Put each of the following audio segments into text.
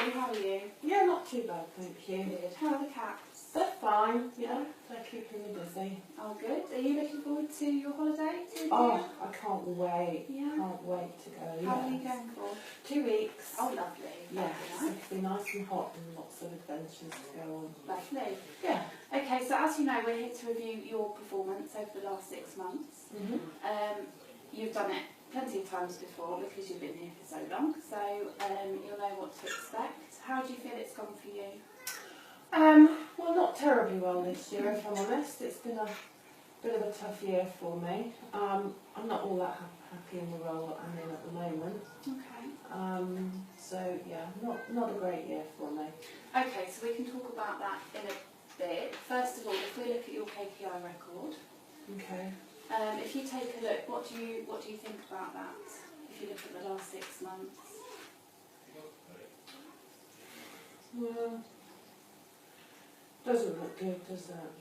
Sue, how are you? Yeah, not too bad, thank you. Good. How are the cats? They're fine, yeah, they're keeping me busy. Oh, good. Are you looking forward to your holiday? Oh, I can't wait. Yeah. Can't wait to go. How long are you going for? 2 weeks. Oh, lovely. Yes, Nice. it'll be nice and hot and lots of adventures to go on. Lovely. Yeah. Okay, so as you know, we're here to review your performance over the last 6 months. You've done it plenty of times before because you've been here for so long, so you'll know what to expect. How do you feel it's gone for you? Well, not terribly well this year, if I'm honest. It's been a bit of a tough year for me. I'm not all that happy in the role that I'm in at the moment. Okay. So yeah, not a great year for me. Okay, so we can talk about that in a bit. First of all, if we look at your KPI record, Okay. if you take a look, what do you think about that? If you look at the last 6 months. Well, doesn't look good, does it?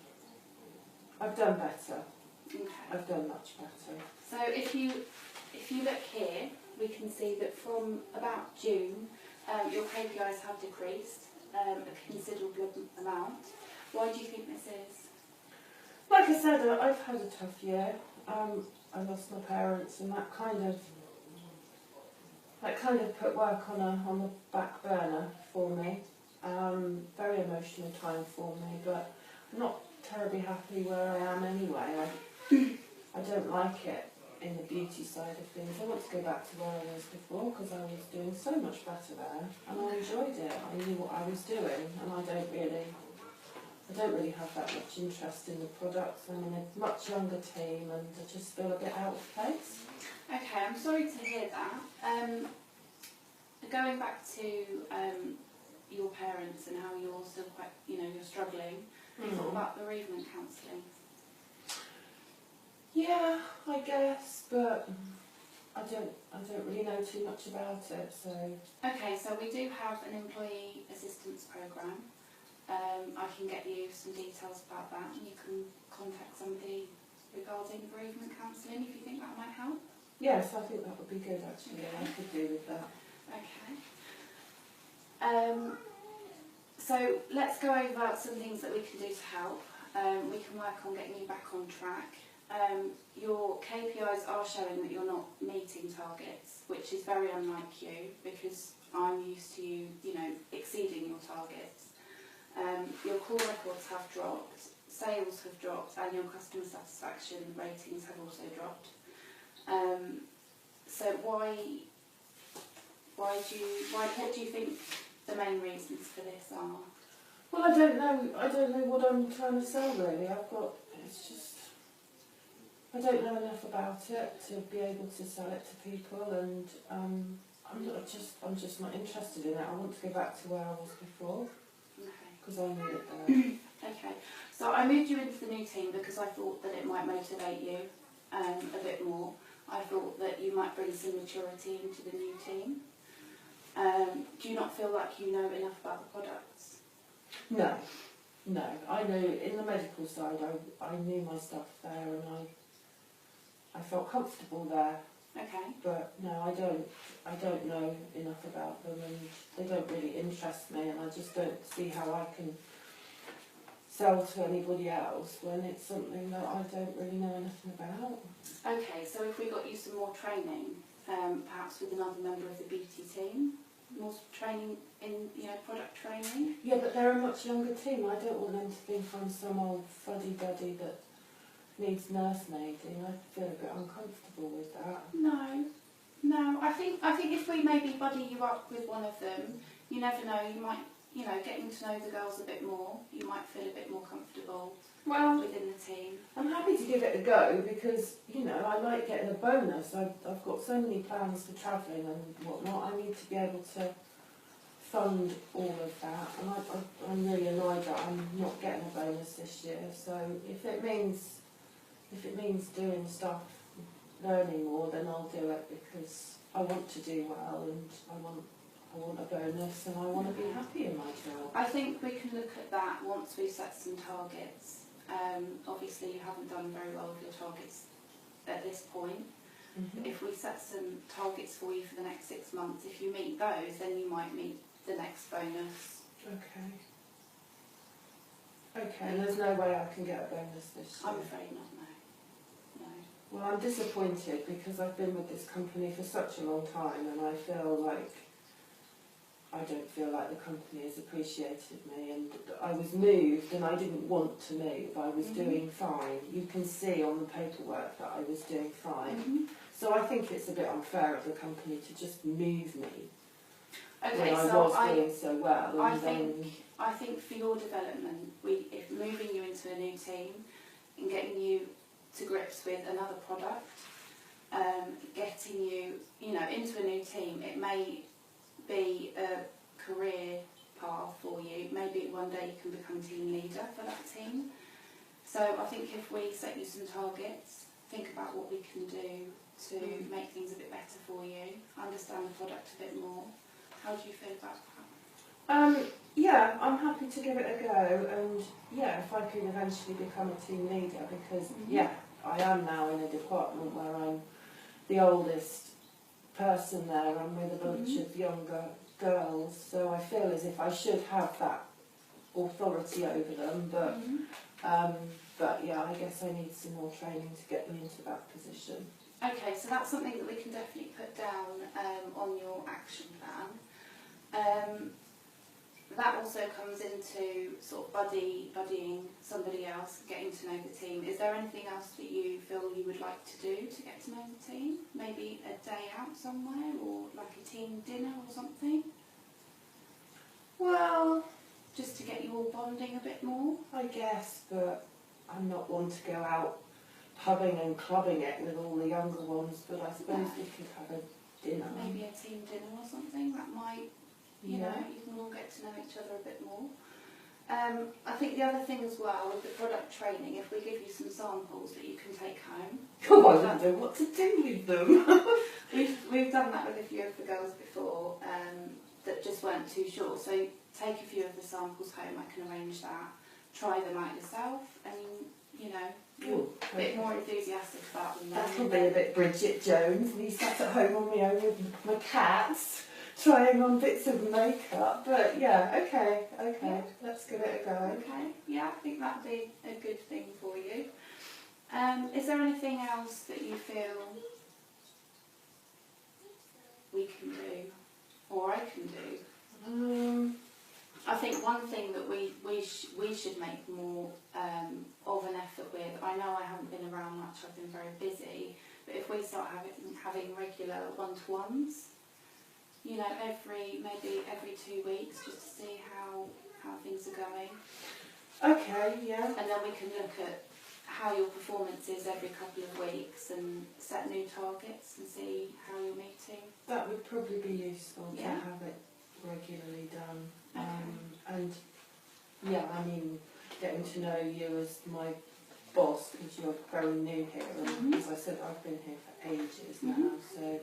I've done better. Okay. I've done much better. So if you look here, we can see that from about June, your KPIs have decreased a considerable amount. Why do you think this is? Like I said, I've had a tough year. I lost my parents, and that kind of put work on the back burner for me. Very emotional time for me, but I'm not terribly happy where I am anyway. I don't like it in the beauty side of things. I want to go back to where I was before because I was doing so much better there, and I enjoyed it. I knew what I was doing, and I don't really have that much interest in the products. I'm in a much younger team, and I just feel a bit out of place. Okay, I'm sorry to hear that. Going back to your parents and how you're still quite, you're struggling. Have you thought about bereavement counselling? Yeah, I guess, but I don't really know too much about it. So okay, so we do have an employee assistance programme. I can get you some details about that, and you can contact somebody regarding bereavement counselling if you think that might help. yes, I think that would be good actually. Okay. I could do with that. Okay. So let's go over some things that we can do to help. We can work on getting you back on track. Your KPIs are showing that you're not meeting targets, which is very unlike you because I'm used to you, exceeding your targets. Your call records have dropped, sales have dropped, and your customer satisfaction ratings have also dropped. So what do you think the main reasons for this are? Well, I don't know what I'm trying to sell really. I don't know enough about it to be able to sell it to people, and I'm just not interested in it. I want to go back to where I was before because I need it there. Okay, so I moved you into the new team because I thought that it might motivate you a bit more. I thought that you might bring some maturity into the new team. Do you not feel like you know enough about the products? No. I know in the medical side I knew my stuff there, and I felt comfortable there. Okay. But no, I don't know enough about them, and they don't really interest me, and I just don't see how I can sell to anybody else when it's something that I don't really know anything about. Okay, so if we got you some more training, perhaps with another member of the beauty team, more training in, product training? Yeah, but they're a much younger team. I don't want them to think I'm some old fuddy-duddy that needs nursing aiding. I feel a bit uncomfortable with that. No. I think if we maybe buddy you up with one of them, you never know, you might, getting to know the girls a bit more, you might feel a bit more comfortable within the team. I'm happy to give it a go because, I like getting a bonus. I've got so many plans for travelling and whatnot. I need to be able to fund all of that, and I'm really annoyed that I'm not getting a bonus this year. So if it means doing stuff, learning more, then I'll do it because I want to do well, and I want a bonus, and I want to be happy in my job. I think we can look at that once we set some targets. Obviously you haven't done very well with your targets at this point. If we set some targets for you for the next 6 months, if you meet those, then you might meet the next bonus. Okay. Okay, and there's no way I can get a bonus this year? I'm afraid not, no. Well, I'm disappointed because I've been with this company for such a long time, and I don't feel like the company has appreciated me, and I was moved and I didn't want to move. I was doing fine. You can see on the paperwork that I was doing fine. So I think it's a bit unfair of the company to just move me when I was doing so well. And I think for your development, if moving you into a new team and getting you to grips with another product, getting you, into a new team, it may be a career path for you. Maybe one day you can become team leader for that team. So I think if we set you some targets, think about what we can do to make things a bit better for you, understand the product a bit more. How do you feel about that? Yeah, I'm happy to give it a go, and yeah, if I could eventually become a team leader, because I am now in a department where I'm the oldest person there. I'm with a bunch of younger girls, so I feel as if I should have that authority over them, but yeah, I guess I need some more training to get me into that position. Okay, so that's something that we can definitely put down on your action plan. That also comes into sort of buddying somebody else, getting to know the team. Is there anything else that you feel you would like to do to get to know the team? Maybe a day out somewhere, or like a team dinner or something? Well, just to get you all bonding a bit more? I guess, but I'm not one to go out pubbing and clubbing it with all the younger ones, but I suppose we could have a dinner. Maybe a team dinner or something, that might, you know, you can all get to know each other a bit more. I think the other thing as well with the product training, if we give you some samples that you can take home. Oh, I don't know what to do with them. we've done that with a few of the girls before that just weren't too sure. So take a few of the samples home, I can arrange that. Try them out yourself, and you know, you're a bit more enthusiastic about them. That'll be a bit Bridget Jones, me sat at home on my own with my cats, trying on bits of makeup. But yeah, okay, let's give it a go. Okay, yeah, I think that'd be a good thing for you. Is there anything else that you feel we can do, or I can do? I think one thing that we should make more of an effort with, I know I haven't been around much, I've been very busy, but if we start having regular one-to-ones, you know, maybe every 2 weeks, just to see how things are going. Okay, yeah. And then we can look at how your performance is every couple of weeks and set new targets and see how you're meeting. That would probably be useful to have it regularly done. And yeah, I mean, getting to know you as my boss, because you're very new here, and as I said, I've been here for ages now, so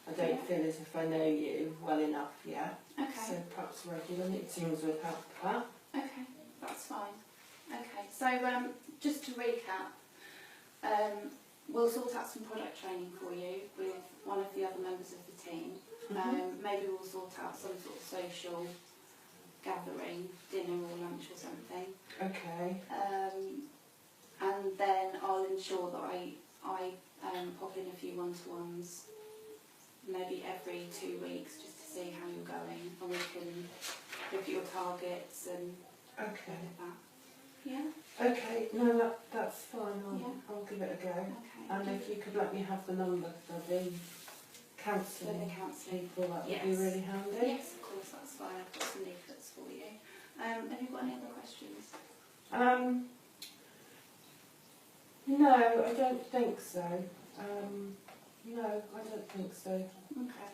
I don't feel as if I know you well enough yet. Okay. So perhaps regular meetings would help that. Okay, that's fine. Okay, so just to recap, we'll sort out some product training for you with one of the other members of the team. Maybe we'll sort out some sort of social gathering, dinner or lunch or something. Okay. And then I'll ensure that I pop in a few one-to-ones, maybe every 2 weeks, just to see how you're going, and we can look at your targets and look at that. Yeah. Okay. No, that's fine. I'll give it a go. Okay. And if you could let me have the number for the counselling people, that would be really handy. Yes, of course, that's fine. I've got some leaflets for you. Have you got any other questions? No, I don't think so. No, I don't think so. Okay.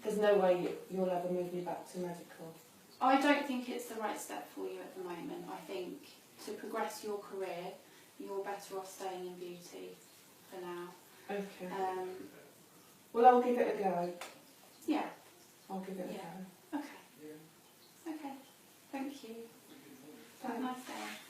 There's no way you'll ever move me back to medical. I don't think it's the right step for you at the moment. I think to progress your career, you're better off staying in beauty for now. Okay. Well, I'll give it a go. Yeah. I'll give it a go. Okay. Okay. Thank you. Have a nice day.